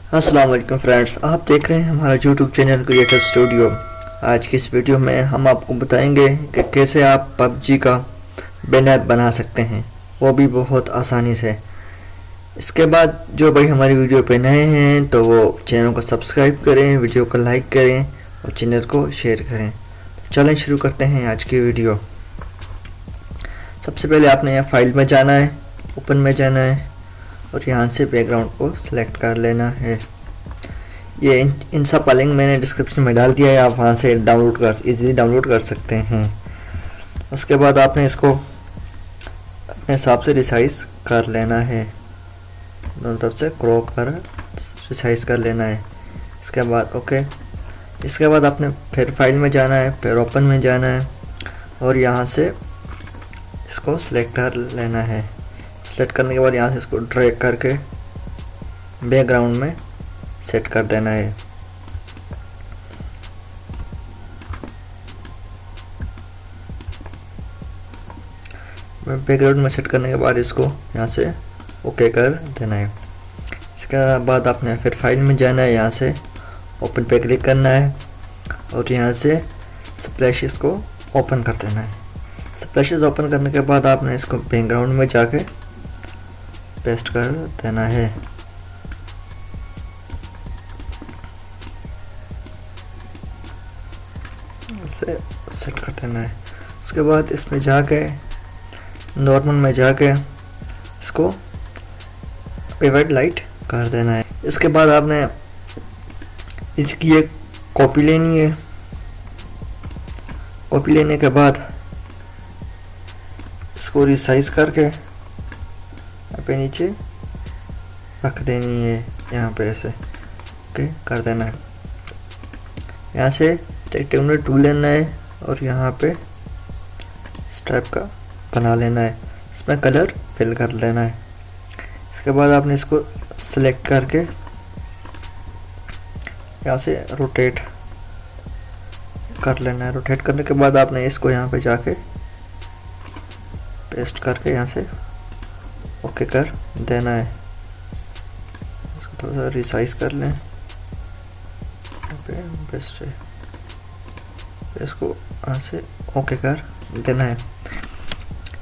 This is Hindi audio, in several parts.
अस्सलाम वालेकुम फ्रेंड्स, आप देख रहे हैं हमारा यूट्यूब चैनल क्रिएटर स्टूडियो। आज की इस वीडियो में हम आपको बताएंगे कि कैसे आप पबजी का बैन ऐप बना सकते हैं, वो भी बहुत आसानी से। इसके बाद जो भाई हमारी वीडियो पे नए हैं तो वो चैनल को सब्सक्राइब करें, वीडियो को लाइक करें और चैनल को शेयर करें। चलें शुरू करते हैं आज की वीडियो। सबसे पहले आपने यहाँ फाइल में जाना है, ओपन में जाना है और यहाँ से बैकग्राउंड को सिलेक्ट कर लेना है। ये इन सब का लिंक मैंने डिस्क्रिप्शन में डाल दिया है, आप वहाँ से इजीली डाउनलोड कर सकते हैं। उसके बाद आपने इसको अपने हिसाब से रिसाइज कर लेना है, दोनों तरफ से क्रॉप कर रिसाइज कर लेना है। इसके बाद ओके, इसके बाद आपने फिर फाइल में जाना है, फिर ओपन में जाना है और यहाँ से इसको सिलेक्ट कर लेना है। सेलेक्ट करने के बाद यहाँ से इसको ड्रैग करके बैकग्राउंड में सेट कर देना है। बैकग्राउंड में सेट करने के बाद इसको यहाँ से ओके कर देना है। इसके बाद आपने फिर फाइल में जाना है, यहाँ से ओपन पे क्लिक करना है और यहाँ से स्प्लैशेस को ओपन कर देना है। स्प्लैशेस ओपन करने के बाद आपने इसको बैकग्राउंड में जाके पेस्ट कर देना है। इसे सेट कर देना है। उसके बाद इसमें जाके नॉर्मल में जाके इसको विविड लाइट कर देना है। इसके बाद आपने इसकी एक कॉपी लेनी है। कॉपी लेने के बाद इसको रिसाइज करके पे नीचे रख देनी है, यहाँ पे ऐसे ओके कर देना है। यहाँ से रेक्टेंगुलर टूल लेना है और यहाँ पे इस टाइप का बना लेना है, इसमें कलर फिल कर लेना है। इसके बाद आपने इसको सिलेक्ट करके यहाँ से रोटेट कर लेना है। रोटेट करने के बाद आपने इसको यहाँ पे जाके पेस्ट करके यहाँ से ओके कर देना है। इसको थोड़ा सा रिसाइज कर लें, बेस्ट है। इसको यहाँ से ओके कर देना है।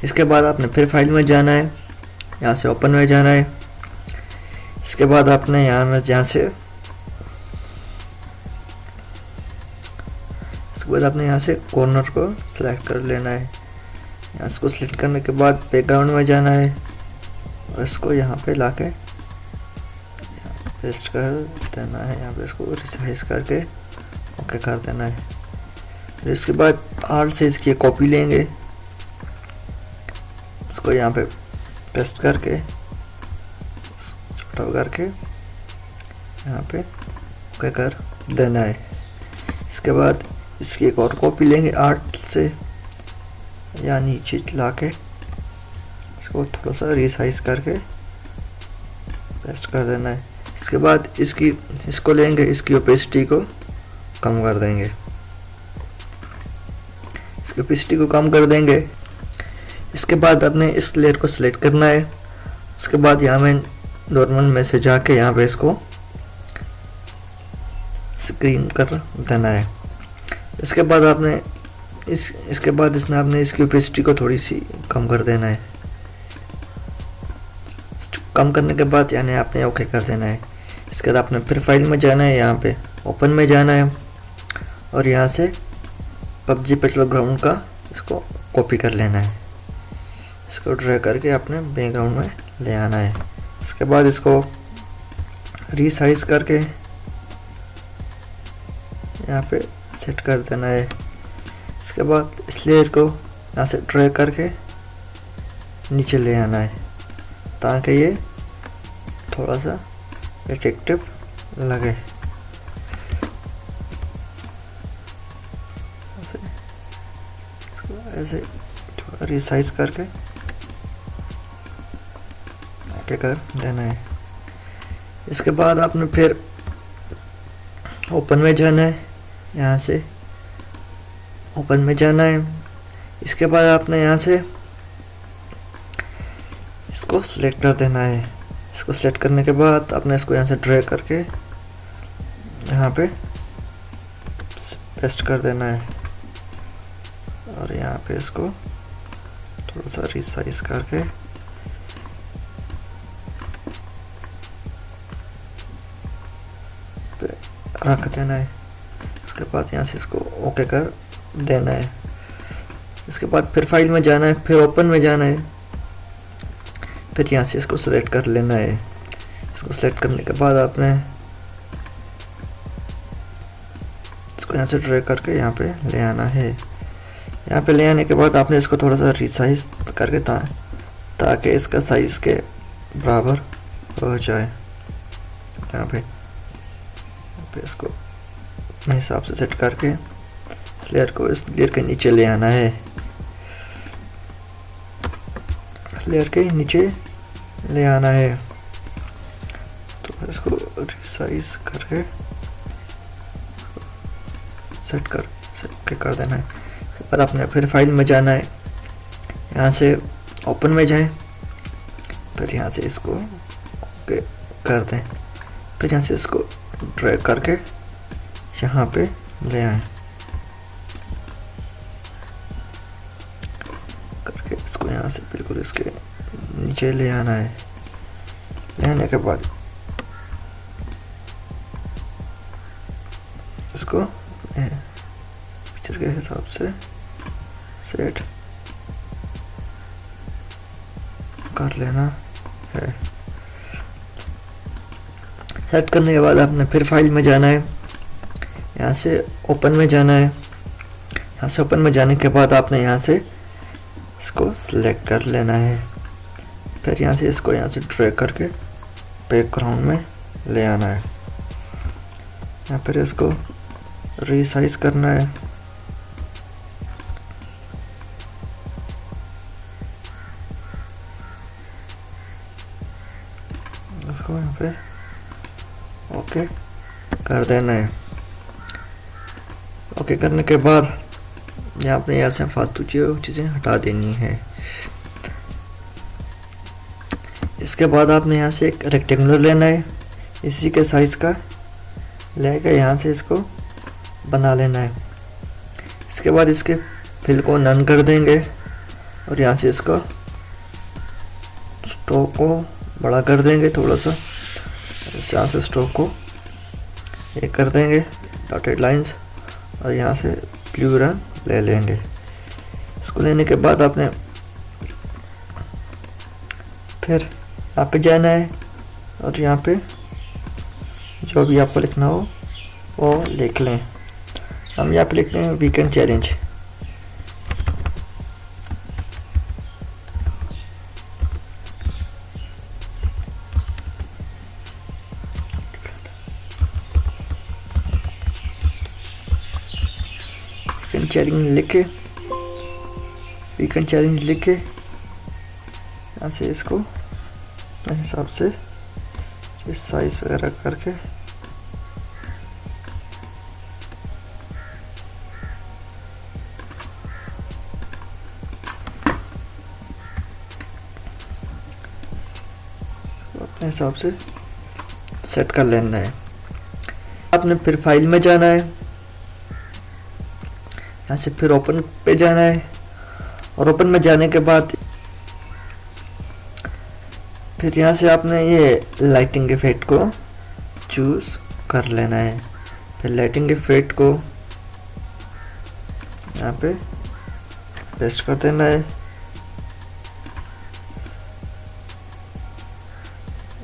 इसके बाद आपने फिर फाइल में जाना है, यहाँ से ओपन में जाना है। इसके बाद आपने यहाँ से इसके बाद आपने यहाँ से कॉर्नर को सिलेक्ट कर लेना है। यहाँ इसको सिलेक्ट करने के बाद बैकग्राउंड में जाना है और इसको यहाँ पे लाके पेस्ट कर देना है। यहाँ पे इसको रिसाइज करके ओके कर देना है। फिर इसके बाद आर्ट साइज की कॉपी लेंगे, इसको यहाँ पे पेस्ट करके छोटा करके यहाँ पे ओके कर देना है। इसके बाद इसकी एक और कॉपी लेंगे आर्ट से, या नीचे लाके इसको थोड़ा सा रिसाइज करके पेस्ट कर देना है। इसके बाद इसको लेंगे, इसकी ओपेसिटी को कम कर देंगे, इसकी ओपेसिटी को कम कर देंगे। इसके बाद आपने इस लेयर को सिलेक्ट करना है। उसके बाद यहाँ में नॉर्मल में से जाके यहाँ पे इसको स्क्रीन कर देना है। इसके बाद आपने इसके बाद इसमें आपने इसकी ओपेसिटी को थोड़ी सी कम कर देना है। कम करने के बाद यानी आपने ओके कर देना है। इसके बाद आपने फिर फाइल में जाना है, यहाँ पे ओपन में जाना है और यहाँ से पबजी बैटलग्राउंड का इसको कॉपी कर लेना है। इसको ड्रैग करके आपने बैकग्राउंड में ले आना है। इसके बाद इसको रिसाइज करके यहाँ पे सेट कर देना है। इसके बाद इस लेयर को यहाँ से ड्रैग करके नीचे ले आना है ताकि ये थोड़ा सा अट्रैक्टिव लगे। ऐसे थोड़ा रिसाइज करके ओके कर देना है। इसके बाद आपने फिर ओपन में जाना है, यहाँ से ओपन में जाना है। इसके बाद आपने यहाँ से इसको सिलेक्ट कर देना है। इसको सेलेक्ट करने के बाद आपने इसको यहाँ से ड्रैग करके यहाँ पे पेस्ट कर देना है और यहाँ पे इसको थोड़ा सा रिसाइज करके रख देना है। इसके बाद यहाँ से इसको ओके कर देना है। इसके बाद फिर फाइल में जाना है, फिर ओपन में जाना है, फिर यहाँ से इसको सेलेक्ट कर लेना है। इसको सेलेक्ट करने के बाद आपने इसको यहाँ से ड्रैग करके यहाँ पे ले आना है। यहाँ पे ले आने के बाद आपने इसको थोड़ा सा रिसाइज करके ताकि इसका साइज़ के बराबर हो जाए। यहाँ पे इसको अपने हिसाब से सेट करके इस लेयर को इस लेयर के नीचे ले आना है। लेयर के नीचे ले आना है तो इसको रिसाइज करके सेट कर देना है। उसके बाद आपने फिर फाइल में जाना है, यहाँ से ओपन में जाएं, फिर यहाँ से इसको ओके कर दें, फिर यहाँ से इसको ड्रैग करके यहाँ पे ले आए करके इसको यहाँ से बिल्कुल इसके नीचे ले आना है। ले आने के बाद इसको पिक्चर के हिसाब से सेट कर लेना है। सेट करने के बाद आपने फिर फाइल में जाना है, यहाँ से ओपन में जाना है। यहाँ से ओपन में जाने के बाद आपने यहाँ से इसको सिलेक्ट कर लेना है, फिर यहाँ से इसको यहाँ से ड्रैग करके बैकग्राउंड में ले आना है। यहाँ पर इसको रिसाइज करना है। इसको यहाँ पे ओके कर देना है। ओके करने के बाद यहाँ पे यहाँ से फालतू चीज़ें हटा देनी है। इसके बाद आपने यहाँ से एक रेक्टेंगुलर लेना है, इसी के साइज़ का लेकर यहाँ से इसको बना लेना है। इसके बाद इसके फिल को नन कर देंगे और यहाँ से इसका स्ट्रोक को बड़ा कर देंगे थोड़ा सा। यहाँ से स्ट्रोक को ये कर देंगे डॉटेड लाइंस और यहाँ से ब्लू रंग ले लेंगे। इसको लेने के बाद आपने फिर यहाँ पे जाना है और यहाँ पे जो भी आपको लिखना हो वो लिख लें। हम यहाँ पे लिखते हैं वीकेंड चैलेंज। वीकेंड चैलेंज लिख के यहाँ से इसको अपने हिसाब से इस साइज वगैरह करके अपने हिसाब से सेट कर लेना है। आपने फिर फाइल में जाना है, यहाँ से फिर ओपन पे जाना है और ओपन में जाने के बाद फिर यहाँ से आपने ये लाइटिंग इफेक्ट को चूज कर लेना है। फिर लाइटिंग इफेक्ट को यहाँ पे पेस्ट कर देना है।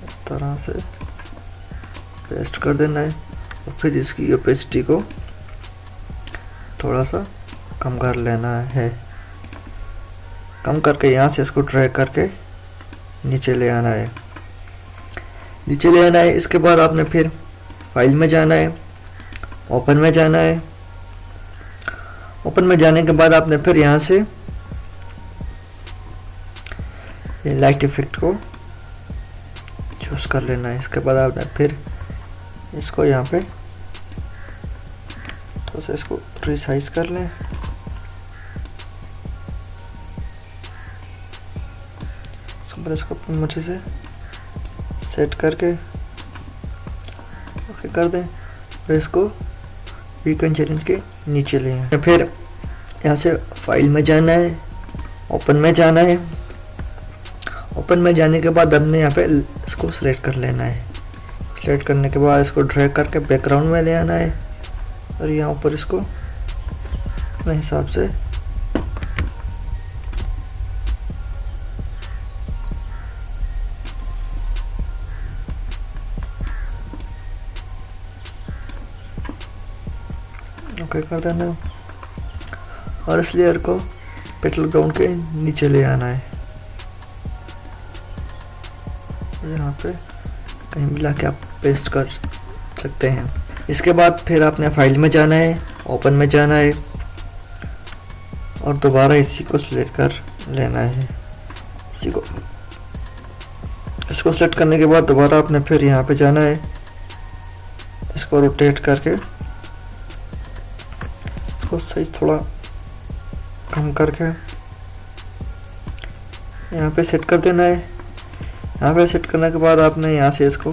इस तरह से पेस्ट कर देना है और फिर इसकी ओपेसिटी को थोड़ा सा कम कर लेना है। कम करके यहाँ से इसको ड्रैग करके नीचे ले आना है। नीचे ले आना है। इसके बाद आपने फिर फाइल में जाना है, ओपन में जाना है। ओपन में जाने के बाद आपने फिर यहाँ से ये लाइट इफेक्ट को चूज कर लेना है। इसके बाद आपने फिर इसको यहाँ पे थोड़ा सा इसको रिसाइज कर लें। इसको अच्छे से सेट करके ओके कर दें, फिर इसको वीकेंड चैलेंज के नीचे ले आए। फिर यहाँ से फाइल में जाना है, ओपन में जाना है। ओपन में जाने के बाद हमने यहाँ पे इसको सिलेक्ट कर लेना है। सिलेक्ट करने के बाद इसको ड्रैग करके बैकग्राउंड में ले आना है और यहाँ ऊपर इसको अपने हिसाब से ओके कर देना है और इस लेयर को बैटलग्राउंड के नीचे ले आना है, यहाँ पे कहीं भी लाके आप पेस्ट कर सकते हैं। इसके बाद फिर आपने फाइल में जाना है, ओपन में जाना है और दोबारा इसी को सिलेक्ट कर लेना है। इसको सिलेक्ट करने के बाद दोबारा आपने फिर यहाँ पे जाना है, इसको रोटेट करके इसको साइज थोड़ा कम करके यहाँ पे सेट कर देना है। यहाँ पे सेट करने के बाद आपने यहाँ से इसको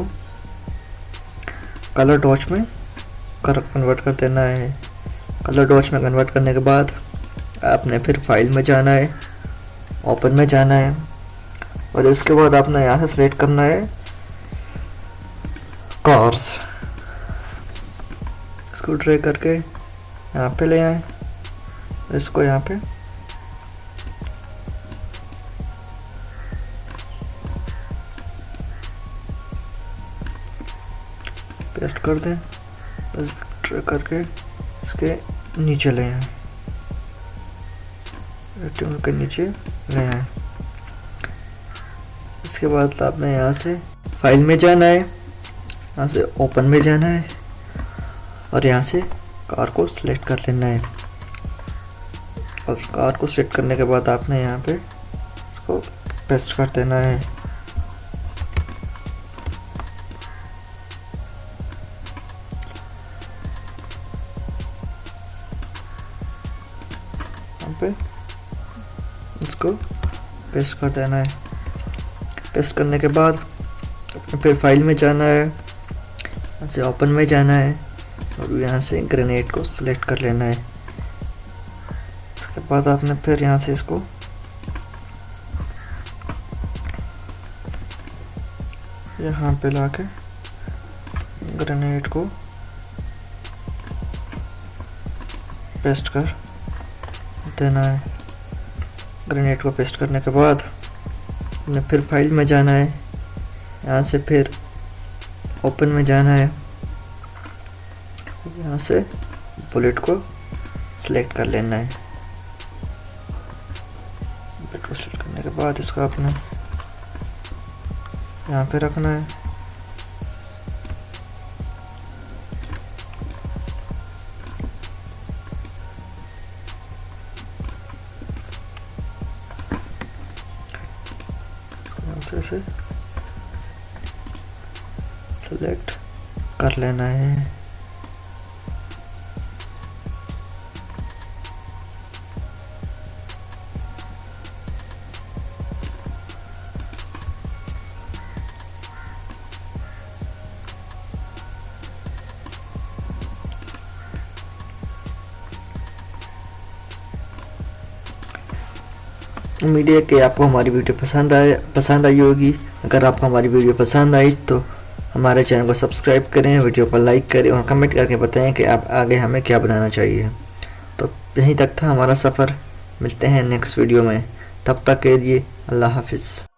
कलर डॉच में कन्वर्ट कर देना है। कलर डॉच में कन्वर्ट करने के बाद आपने फिर फाइल में जाना है, ओपन में जाना है और इसके बाद आपने यहाँ से सिलेक्ट करना है कार्स। इसको ड्रैग करके यहाँ पे ले आए, इसको यहाँ पे पेस्ट कर दें, बस ड्रैग करके इसके नीचे ले आए, रेक्टेंगल के नीचे ले आए। इसके बाद आपने यहाँ से फाइल में जाना है, यहाँ से ओपन में जाना है और यहाँ से कार को सिलेक्ट कर लेना है और कार को सिलेक्ट करने के बाद आपने यहाँ पे इसको पेस्ट कर देना है। यहाँ पे इसको पेस्ट कर देना है। पेस्ट करने के बाद फिर फाइल में जाना है, यहाँ से ओपन में जाना है और यहाँ से ग्रेनेड को सिलेक्ट कर लेना है। उसके बाद आपने फिर यहाँ से इसको यहाँ पे लाके ग्रेनेड को पेस्ट कर देना है। ग्रेनेड को पेस्ट करने के बाद आपने फिर फाइल में जाना है, यहाँ से फिर ओपन में जाना है, यहाँ से बुलेट को सिलेक्ट कर लेना है। बुलेट को सिलेक्ट करने के बाद इसको आपने यहाँ पे रखना है। यहाँ से सिलेक्ट कर लेना है। उम्मीद है कि आपको हमारी वीडियो पसंद आई होगी। अगर आपको हमारी वीडियो पसंद आई तो हमारे चैनल को सब्सक्राइब करें, वीडियो को लाइक करें और कमेंट करके बताएं कि आप आगे हमें क्या बनाना चाहिए। तो यहीं तक था हमारा सफ़र, मिलते हैं नेक्स्ट वीडियो में, तब तक के लिए अल्लाह हाफिज़।